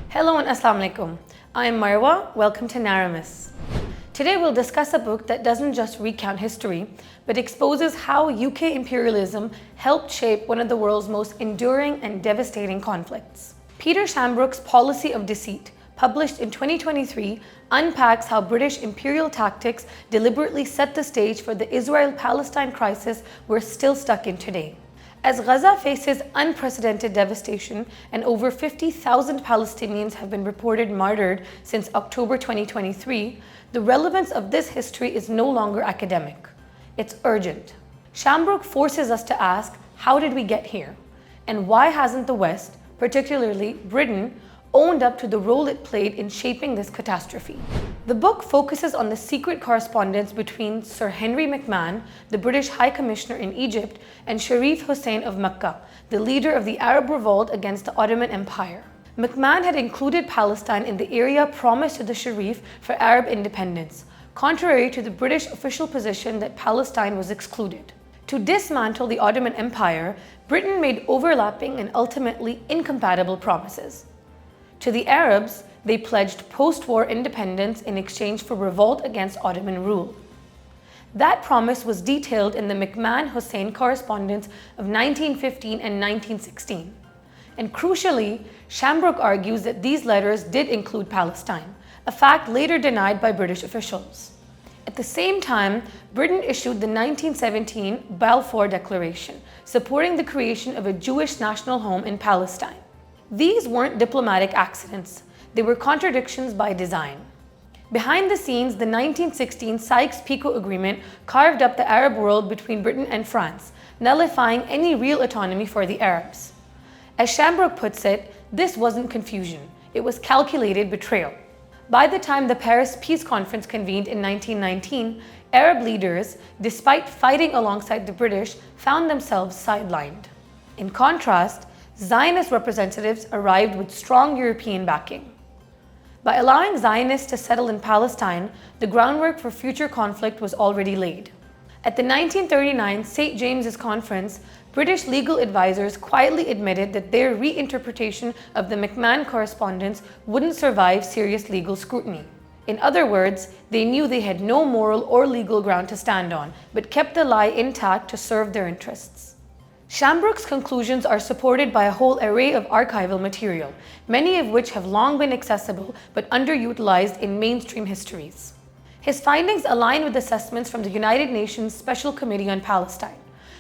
Hello and Assalamu alaikum. I am Marwa. Welcome to Naramis. Today we'll discuss a book that doesn't just recount history, but exposes how UK imperialism helped shape one of the world's most enduring and devastating conflicts. Peter Shambrook's Policy of Deceit, published in 2023, unpacks how British imperial tactics deliberately set the stage for the Israel-Palestine crisis we're still stuck in today. As Gaza faces unprecedented devastation and over 50,000 Palestinians have been reported martyred since October 2023, the relevance of this history is no longer academic. It's urgent. Shambrook forces us to ask, how did we get here? And why hasn't the West, particularly Britain, owned up to the role it played in shaping this catastrophe? The book focuses on the secret correspondence between Sir Henry McMahon, the British High Commissioner in Egypt, and Sharif Hussein of Mecca, the leader of the Arab revolt against the Ottoman Empire. McMahon had included Palestine in the area promised to the Sharif for Arab independence, contrary to the British official position that Palestine was excluded. To dismantle the Ottoman Empire, Britain made overlapping and ultimately incompatible promises. To the Arabs, they pledged post-war independence in exchange for revolt against Ottoman rule. That promise was detailed in the McMahon-Hussein correspondence of 1915 and 1916. And crucially, Shambrook argues that these letters did include Palestine, a fact later denied by British officials. At the same time, Britain issued the 1917 Balfour Declaration, supporting the creation of a Jewish national home in Palestine. These weren't diplomatic accidents, they were contradictions by design. Behind the scenes, the 1916 Sykes-Picot Agreement carved up the Arab world between Britain and France, nullifying any real autonomy for the Arabs. As Shambrook puts it, this wasn't confusion, it was calculated betrayal. By the time the Paris Peace Conference convened in 1919, Arab leaders, despite fighting alongside the British, found themselves sidelined. In contrast, Zionist representatives arrived with strong European backing. By allowing Zionists to settle in Palestine, the groundwork for future conflict was already laid. At the 1939 St. James's Conference, British legal advisors quietly admitted that their reinterpretation of the McMahon correspondence wouldn't survive serious legal scrutiny. In other words, they knew they had no moral or legal ground to stand on, but kept the lie intact to serve their interests. Shambrook's conclusions are supported by a whole array of archival material, many of which have long been accessible but underutilized in mainstream histories. His findings align with assessments from the United Nations Special Committee on Palestine,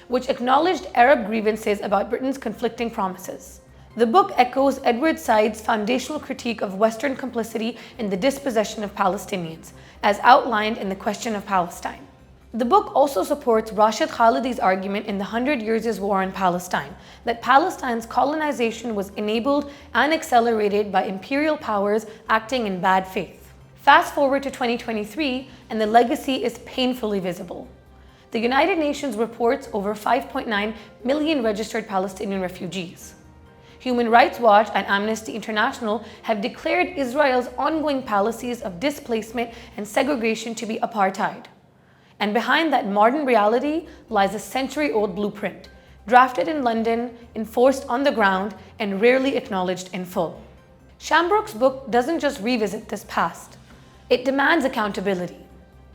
which acknowledged Arab grievances about Britain's conflicting promises. The book echoes Edward Said's foundational critique of Western complicity in the dispossession of Palestinians, as outlined in The Question of Palestine. The book also supports Rashid Khalidi's argument in The 100 Years' War in Palestine that Palestine's colonization was enabled and accelerated by imperial powers acting in bad faith. Fast forward to 2023, and the legacy is painfully visible. The United Nations reports over 5.9 million registered Palestinian refugees. Human Rights Watch and Amnesty International have declared Israel's ongoing policies of displacement and segregation to be apartheid. And behind that modern reality lies a century-old blueprint, drafted in London, enforced on the ground, and rarely acknowledged in full. Shambrook's book doesn't just revisit this past, it demands accountability.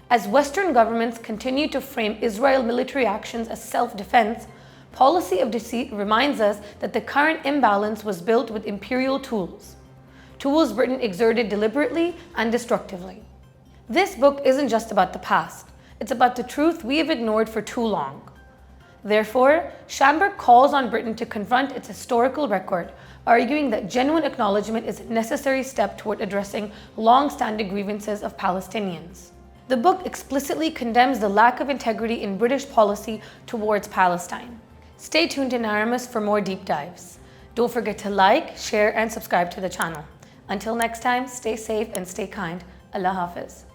As Western governments continue to frame Israel military actions as self-defense, Policy of Deceit reminds us that the current imbalance was built with imperial tools Britain exerted deliberately and destructively. This book isn't just about the past. It's about the truth we have ignored for too long. Therefore, Shambrook calls on Britain to confront its historical record, arguing that genuine acknowledgement is a necessary step toward addressing long-standing grievances of Palestinians. The book explicitly condemns the lack of integrity in British policy towards Palestine. Stay tuned to Naramis for more deep dives. Don't forget to like, share, and subscribe to the channel. Until next time, stay safe and stay kind. Allah Hafiz.